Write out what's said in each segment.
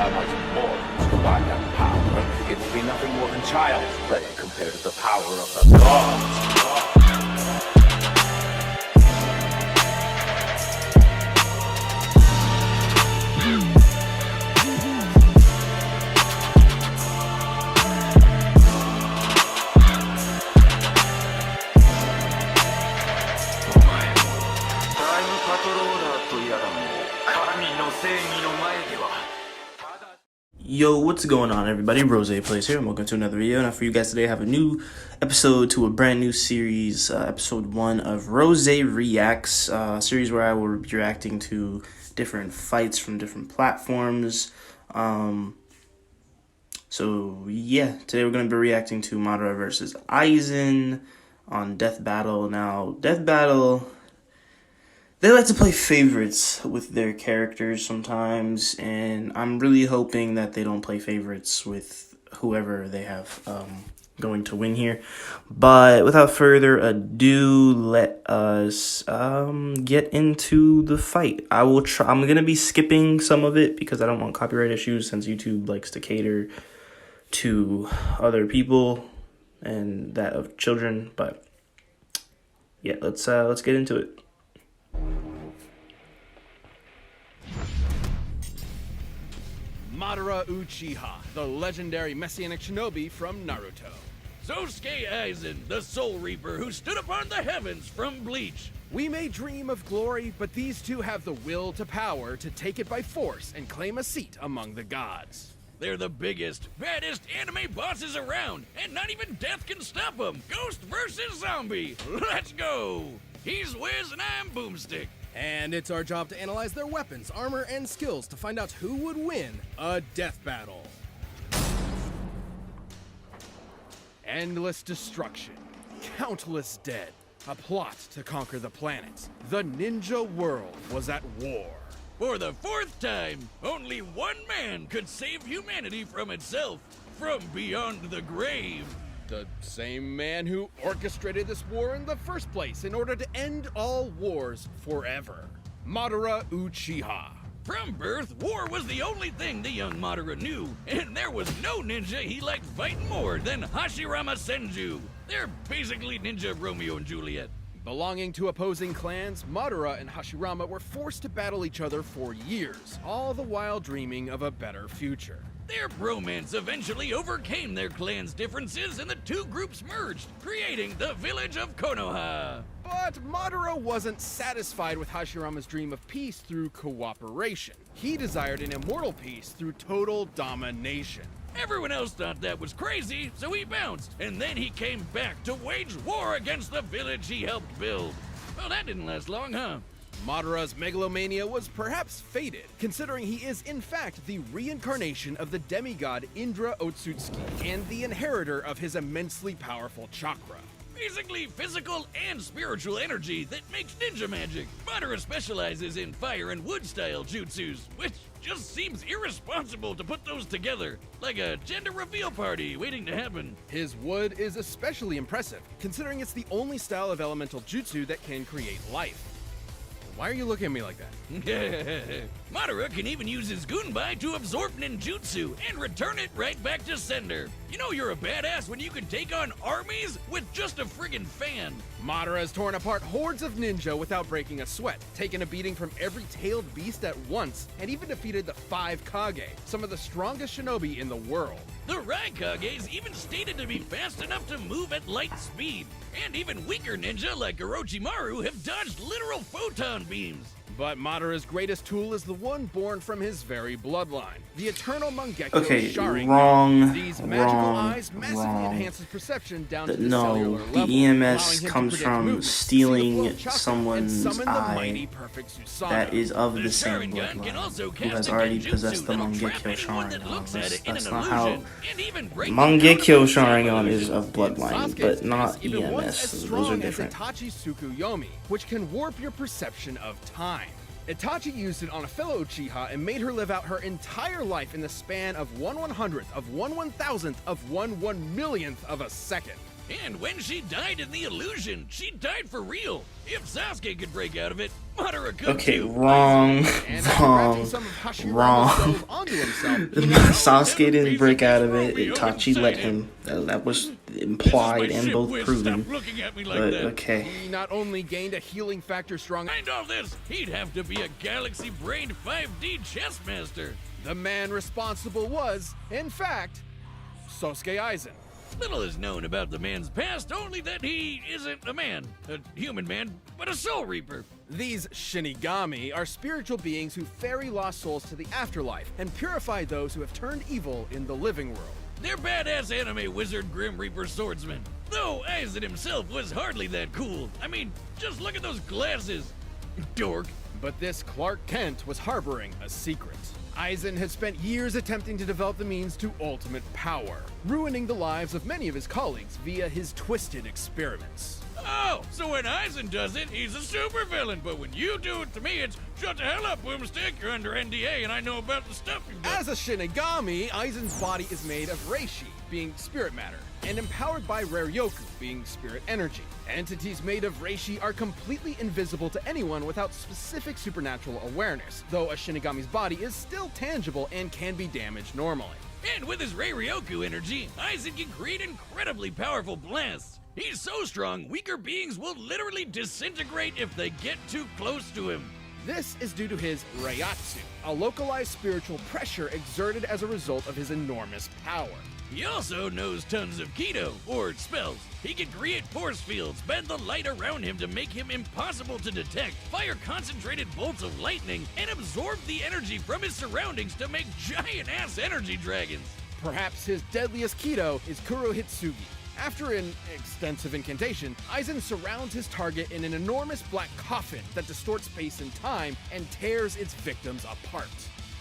how much more to wind up power, it will be nothing more than child's play compared to the power of the gods. Yo, what's going on, everybody? Rose Plays here, and welcome to another video. Now, for you guys today, I have a new episode to a brand new series, episode 1 of RoséReacts, a series where I will be reacting to different fights from different platforms. So yeah, today we're going to be reacting to Madara versus Aizen on Death Battle. Now, Death Battle, they like to play favorites with their characters sometimes, and I'm really hoping that they don't play favorites with whoever they have going to win here. But without further ado, let us get into the fight. I'm going to be skipping some of it because I don't want copyright issues, since YouTube likes to cater to other people and that of children. But yeah, let's get into it. Madara Uchiha, the legendary messianic shinobi from Naruto. Sosuke Aizen, the Soul Reaper who stood upon the heavens from Bleach. We may dream of glory, but these two have the will to power to take it by force and claim a seat among the gods. They're the biggest, baddest anime bosses around, and not even death can stop them. Ghost versus zombie. Let's go. He's Wiz and I'm Boomstick. And it's our job to analyze their weapons, armor, and skills to find out who would win a death battle. Endless destruction, countless dead, a plot to conquer the planet. The ninja world was at war. For the 4th time, only one man could save humanity from itself, from beyond the grave. The same man who orchestrated this war in the first place in order to end all wars forever. Madara Uchiha. From birth, war was the only thing the young Madara knew, and there was no ninja he liked fighting more than Hashirama Senju. They're basically ninja Romeo and Juliet. Belonging to opposing clans, Madara and Hashirama were forced to battle each other for years, all the while dreaming of a better future. Their bromance eventually overcame their clan's differences, and the two groups merged, creating the village of Konoha. But Madara wasn't satisfied with Hashirama's dream of peace through cooperation. He desired an immortal peace through total domination. Everyone else thought that was crazy, so he bounced, and then he came back to wage war against the village he helped build. Well, that didn't last long, huh? Madara's megalomania was perhaps faded, considering he is in fact the reincarnation of the demigod Indra Otsutsuki and the inheritor of his immensely powerful chakra. Basically physical and spiritual energy that makes ninja magic. Madara specializes in fire and wood style jutsus, which just seems irresponsible to put those together, like a gender reveal party waiting to happen. His wood is especially impressive, considering it's the only style of elemental jutsu that can create life. Why are you looking at me like that? Madara can even use his Gunbai to absorb ninjutsu and return it right back to sender. You know you're a badass when you can take on armies with just a friggin' fan. Madara has torn apart hordes of ninja without breaking a sweat, taken a beating from every tailed beast at once, and even defeated the 5 Kage, some of the strongest shinobi in the world. The Raikages even stated to be fast enough to move at light speed, and even weaker ninja like Orochimaru have dodged literal photon beams. But Madara's greatest tool is the one born from his very bloodline, the eternal Mangekyo Sharingan. Wrong. These magical eyes massively enhance his perception down to the cellular No, level, the EMS allowing him comes to predict from movement, stealing see the flow of chakra, and someone's summon the eye mighty perfect Susanoo. that is of The the same Sharingan can also bloodline, who cast has a already genjutsu possessed the that'll trap Mangekyo anyone that Sharingan. looks at it in That's an not how... illusion, and even break it Mangekyo down to Sharingan illusion. is of bloodline, Sasuke's but not is even once EMS. as Those are strong as different. Itachi Tsukuyomi, which can warp your perception of time. Itachi used it on a fellow Uchiha and made her live out her entire life in the span of 1/100th of 1/1000th of 1/1 millionth of a second. And when she died in the illusion, she died for real. If Sasuke could break out of it, Madara could Okay, too. wrong, And after wrapping wrong, some of Hashirama's wrong. stove onto himself, Sasuke didn't break out of it. Itachi let him. That was implied and both proven. Stop looking at me like But that. okay. he not only gained a healing factor strong. Behind all this, he'd have to be a galaxy-brained 5D chess master. The man responsible was, in fact, Sosuke Aizen. Little is known about the man's past, only that he isn't a man, a human man, but a soul reaper. These Shinigami are spiritual beings who ferry lost souls to the afterlife and purify those who have turned evil in the living world. They're badass anime wizard Grim Reaper swordsmen. Though Aizen himself was hardly that cool. I mean, just look at those glasses. Dork. But this Clark Kent was harboring a secret. Aizen had spent years attempting to develop the means to ultimate power, ruining the lives of many of his colleagues via his twisted experiments. Oh, so when Aizen does it, he's a supervillain, but when you do it to me, it's shut the hell up, Boomstick. You're under NDA, and I know about the stuff you've done. As a Shinigami, Aizen's body is made of reishi, being spirit matter, and empowered by Raryoku, being spirit energy. Entities made of reishi are completely invisible to anyone without specific supernatural awareness, though a Shinigami's body is still tangible and can be damaged normally. And with his Raryoku energy, Aizen can create incredibly powerful blasts. He's so strong, weaker beings will literally disintegrate if they get too close to him. This is due to his Reiatsu, a localized spiritual pressure exerted as a result of his enormous power. He also knows tons of Kido, or spells. He can create force fields, bend the light around him to make him impossible to detect, fire concentrated bolts of lightning, and absorb the energy from his surroundings to make giant-ass energy dragons. Perhaps his deadliest Kido is Kurohitsugi. After an extensive incantation, Aizen surrounds his target in an enormous black coffin that distorts space and time and tears its victims apart.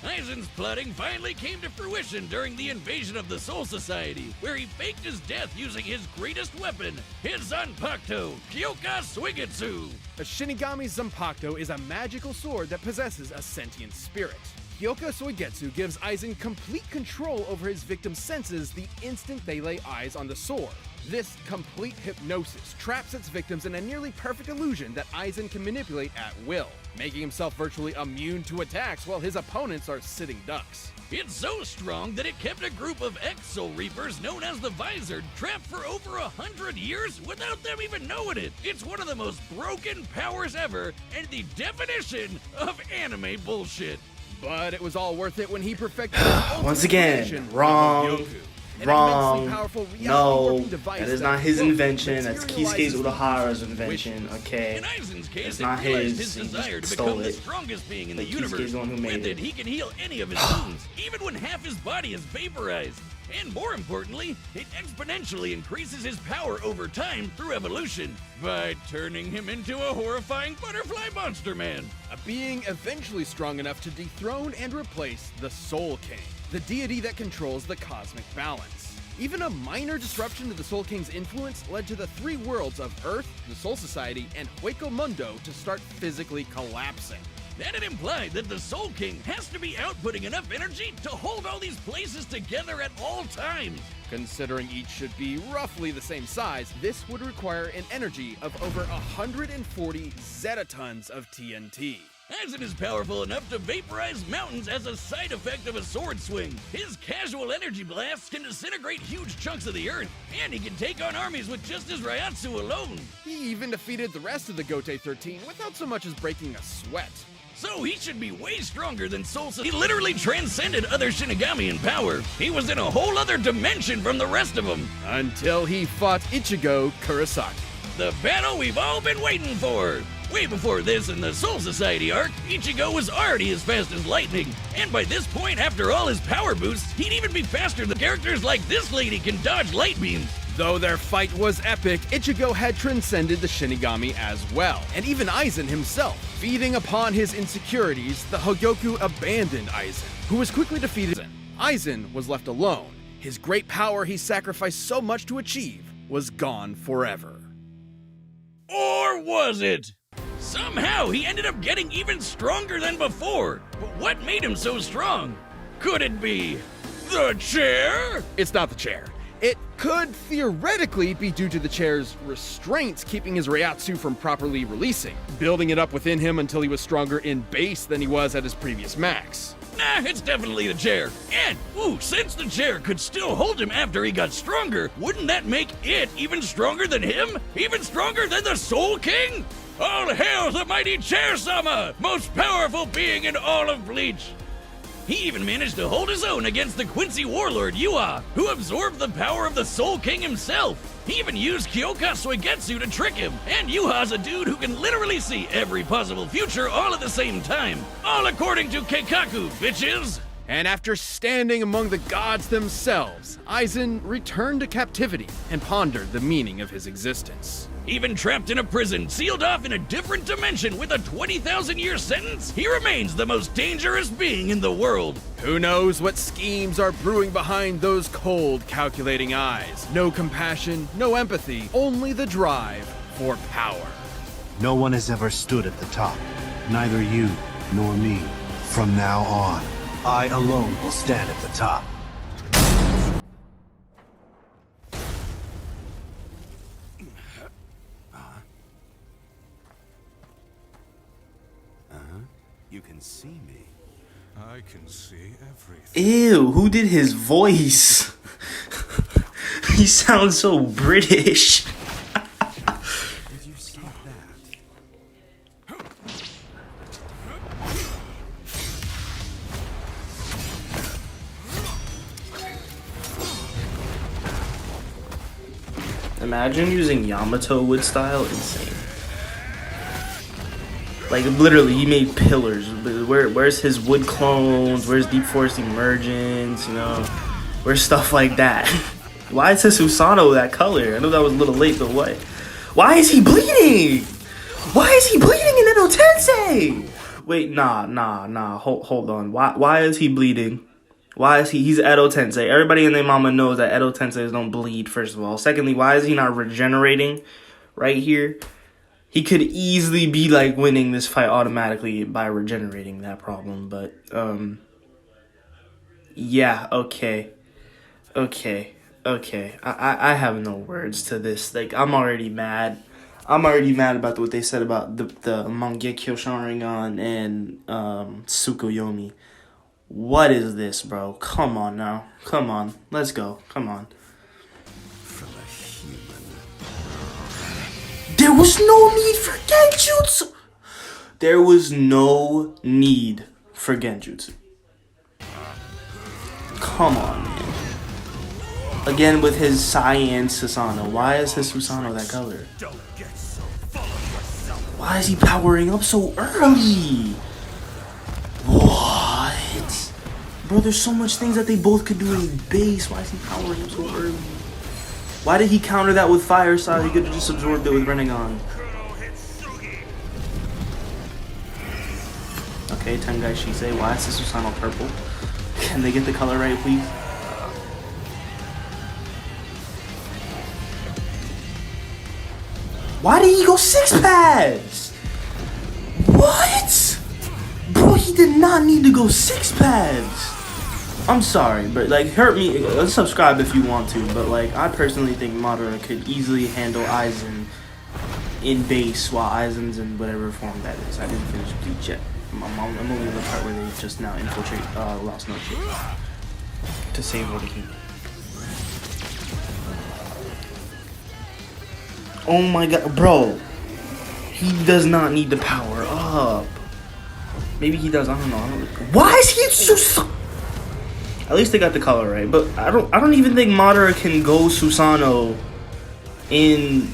Aizen's plotting finally came to fruition during the invasion of the Soul Society, where he faked his death using his greatest weapon, his Zanpakuto, Kyoka Suigetsu. A Shinigami Zanpakuto is a magical sword that possesses a sentient spirit. Kyoka Suigetsu gives Aizen complete control over his victim's senses the instant they lay eyes on the sword. This complete hypnosis traps its victims in a nearly perfect illusion that Aizen can manipulate at will, making himself virtually immune to attacks while his opponents are sitting ducks. It's so strong that it kept a group of ex-Soul Reapers known as the Visored trapped for over 100 years without them even knowing it. It's one of the most broken powers ever and the definition of anime bullshit. But it was all worth it when he perfected his ultimate Once again, creation, wrong. Ryoku, an Wrong. immensely powerful reality No, warping device that is not his quote, invention. That's materializes Kisuke Urahara's his invention. wishes. Okay. In Aizen's case, It's it not realized his. his He desire just to stole become the it. strongest being in the But Kisuke's universe. the one who made With it. it, he can heal any of his wounds, even when half his body is vaporized. And more importantly, it exponentially increases his power over time through evolution by turning him into a horrifying butterfly monster man. A being eventually strong enough to dethrone and replace the Soul King, the deity that controls the cosmic balance. Even a minor disruption to the Soul King's influence led to the three worlds of Earth, the Soul Society, and Hueco Mundo to start physically collapsing. That it implied that the Soul King has to be outputting enough energy to hold all these places together at all times. Considering each should be roughly the same size, this would require an energy of over 140 zetatons of TNT. Aizen is powerful enough to vaporize mountains as a side effect of a sword swing. His casual energy blasts can disintegrate huge chunks of the earth, and he can take on armies with just his Reiatsu alone. He even defeated the rest of the Gote 13 without so much as breaking a sweat. So he should be way stronger than Soul Society. He literally transcended other Shinigami in power. He was in a whole other dimension from the rest of them. Until he fought Ichigo Kurosaki. The battle we've all been waiting for. Way before this in the Soul Society arc, Ichigo was already as fast as lightning. And by this point, after all his power boosts, he'd even be faster than characters like this lady can dodge light beams. Though their fight was epic, Ichigo had transcended the Shinigami as well, and even Aizen himself. Feeding upon his insecurities, the Hogyoku abandoned Aizen, who was quickly defeated. Aizen was left alone. His great power he sacrificed so much to achieve was gone forever. Or was it? Somehow he ended up getting even stronger than before. But what made him so strong? Could it be the chair? It's not the chair. It could theoretically be due to the chair's restraints keeping his Reiatsu from properly releasing, building it up within him until he was stronger in base than he was at his previous max. Nah, it's definitely the chair. And, since the chair could still hold him after he got stronger, wouldn't that make it even stronger than him? Even stronger than the Soul King? All hail the mighty Chair-sama, most powerful being in all of Bleach. He even managed to hold his own against the Quincy warlord Uchiha, who absorbed the power of the Soul King himself. He even used Kyoka Soigetsu to trick him, and Uchiha's a dude who can literally see every possible future all at the same time. All according to Keikaku, bitches! And after standing among the gods themselves, Aizen returned to captivity and pondered the meaning of his existence. Even trapped in a prison, sealed off in a different dimension with a 20,000-year sentence, he remains the most dangerous being in the world. Who knows what schemes are brewing behind those cold, calculating eyes? No compassion, no empathy, only the drive for power. No one has ever stood at the top. Neither you nor me. From now on, I alone will stand at the top. You can see me. I can see everything. Ew, who did his voice? He sounds so British. Did you see that? Imagine using Yamato wood style, insane. Like, literally, he made pillars. Where's his wood clones? Where's Deep Forest Emergence? You know? Where's stuff like that? Why is his Susanoo that color? I know that was a little late, but what? Why is he bleeding? Why is he bleeding in Edo Tensei? Wait, nah. Hold on. Why is he bleeding? Why is he's Edo Tensei. Everybody and their mama knows that Edo Tensei don't bleed, first of all. Secondly, why is he not regenerating right here? He could easily be like winning this fight automatically by regenerating that problem, but yeah, okay. I have no words to this. Like, I'm already mad. About what they said about the Mangekyo Sharingan and Tsukuyomi. What is this, bro? Come on now. Come on. Let's go. Come on. There was no need for Genjutsu. There was no need for Genjutsu. Come on, man. Again with his science Susanoo. Why is his Susanoo that color? Why is he powering up so early? What? Bro, there's so much things that they both could do in base. Why is he powering up so early? Why did he counter that with Fire Style? He could have just absorbed it with Rinnegan. Okay, Tengai Shisei. Why is this Susanoo purple? Can they get the color right, please? Why did he go 6 pads? What? Bro, he did not need to go 6 pads. I'm sorry, but like, hurt me. Subscribe if you want to, but like, I personally think Madara could easily handle Aizen in base while Aizen's in whatever form that is. I didn't finish Bleach yet. I'm only in the part where they just now infiltrate Lost Note to save all the heat. Oh my god, bro. He does not need to power up. Maybe he does, I don't know. Why is he so... At least they got the color right, but I don't even think Madara can go Susanoo in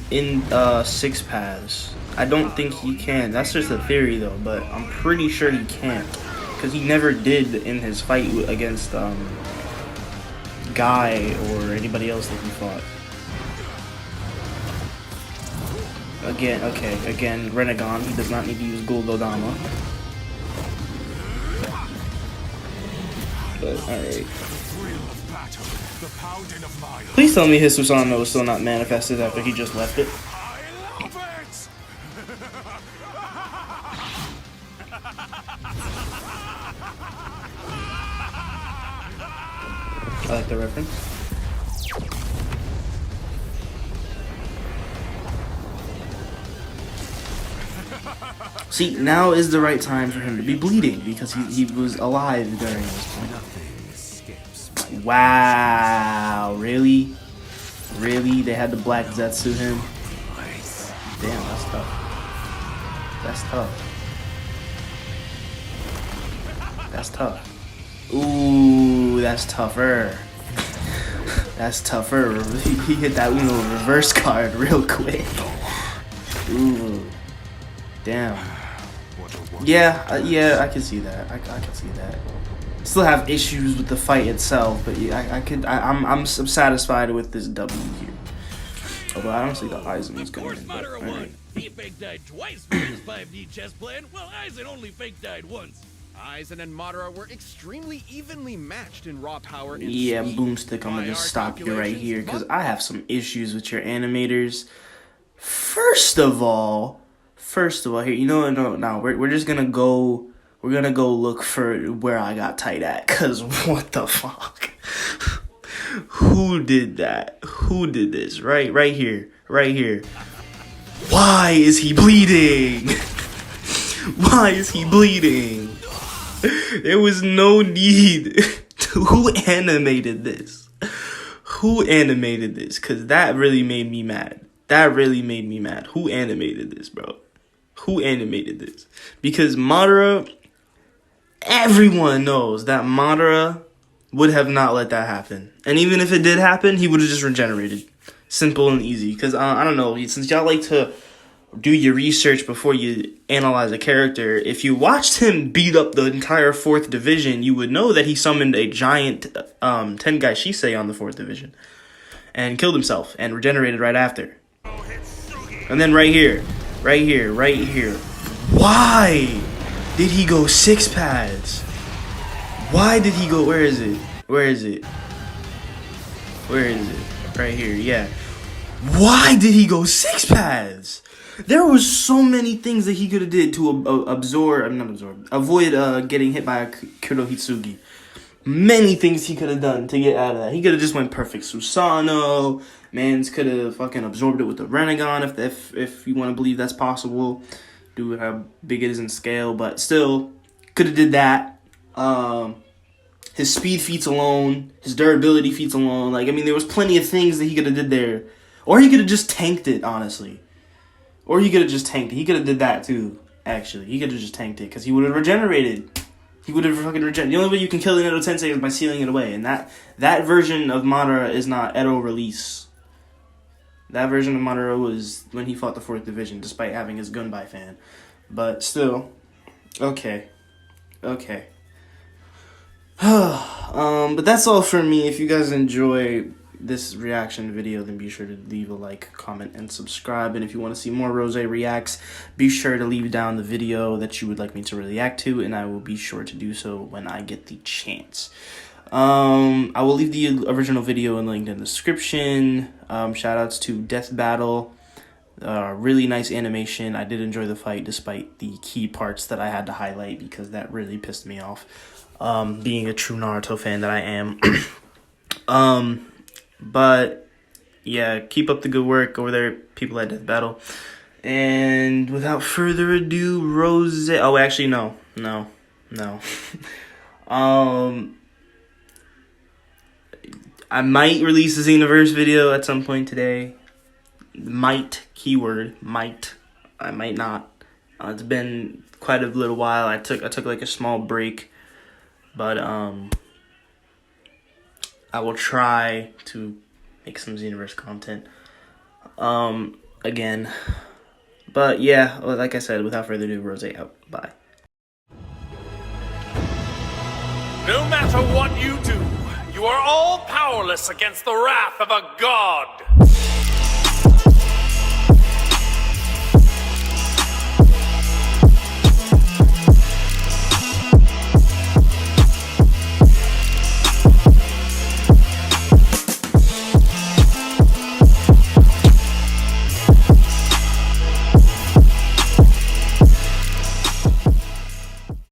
6 paths. I don't think he can. That's just a theory though, but I'm pretty sure he can't, because he never did in his fight against Guy or anybody else that he fought. Again, Rinnegan. He does not need to use Guldodama. But, alright. Please tell me his Susanoo is still not manifested after he just left it. I like the reference. See, now is the right time for him to be bleeding because he was alive during this point. Nothing escapes me. Wow, really? Really? They had to black Zetsu him? Damn, that's tough. That's tough. That's tough. Ooh, that's tougher. That's tougher. He hit that Uno reverse card real quick. Ooh. Damn. Yeah, yeah, I can see that. I can see that. Still have issues with the fight itself, but yeah, I'm satisfied with this W here. Although I don't see the Aizen is going to win. Madara won. He fake died twice for his 5D chess plan, while Aizen only fake died once. Aizen and Madara were extremely evenly matched in raw power and Yeah, speed. Boomstick, I'm By gonna our stop you right here because calculations, I have some issues with your animators. First of all, here, you know what? No, we're just gonna go. We're gonna go look for where I got tight at. Cause what the fuck? Who did that? Who did this? Right here. Why is he bleeding? Why is he bleeding? There was no need. Who animated this? Who animated this? Cause that really made me mad. Who animated this, bro? Who animated this? Because Madara, everyone knows that Madara would have not let that happen. And even if it did happen, he would have just regenerated. Simple and easy. Because, I don't know, since y'all like to do your research before you analyze a character, if you watched him beat up the entire 4th division, you would know that he summoned a giant Tengai Shisei on the 4th division. And killed himself and regenerated right after. And then right here. Why did he go 6 pads? Why did he go? Where is it? Right here, yeah. Why did he go 6 pads? There was so many things that he could have did to avoid getting hit by a Kurohitsugi. Many things he could have done to get out of that. He could have just went perfect Susanoo. Mans could have fucking absorbed it with the Renegon if you want to believe that's possible. Due to how big it is in scale, but still could have did that. His speed feats alone, his durability feats alone. Like, I mean, there was plenty of things that he could have did there. Or he could have just tanked it, honestly. He could have did that too, actually. He could have just tanked it because he would have regenerated. He would have fucking regenerated. The only way you can kill the Edo Tensei is by sealing it away. And that version of Madara is not Edo release. That version of Madara was when he fought the 4th division, despite having his Gunbai fan. But still, okay. But that's all for me. If you guys enjoy this reaction video, then be sure to leave a like, comment, and subscribe. And if you want to see more RoséReacts, be sure to leave down the video that you would like me to react to, and I will be sure to do so when I get the chance. I will leave the original video linked in the description. Shoutouts to Death Battle. Really nice animation. I did enjoy the fight despite the key parts that I had to highlight because that really pissed me off. Being a true Naruto fan that I am. But yeah, keep up the good work over there, people at Death Battle. And without further ado, Rose. Oh, actually, no. I might release a Xenoverse video at some point today. Might, keyword, might. I might not. It's been quite a little while. I took like a small break. But I will try to make some Xenoverse content again. But yeah, like I said, without further ado, Rose out. Bye. No matter what you do, you are all powerless against the wrath of a god.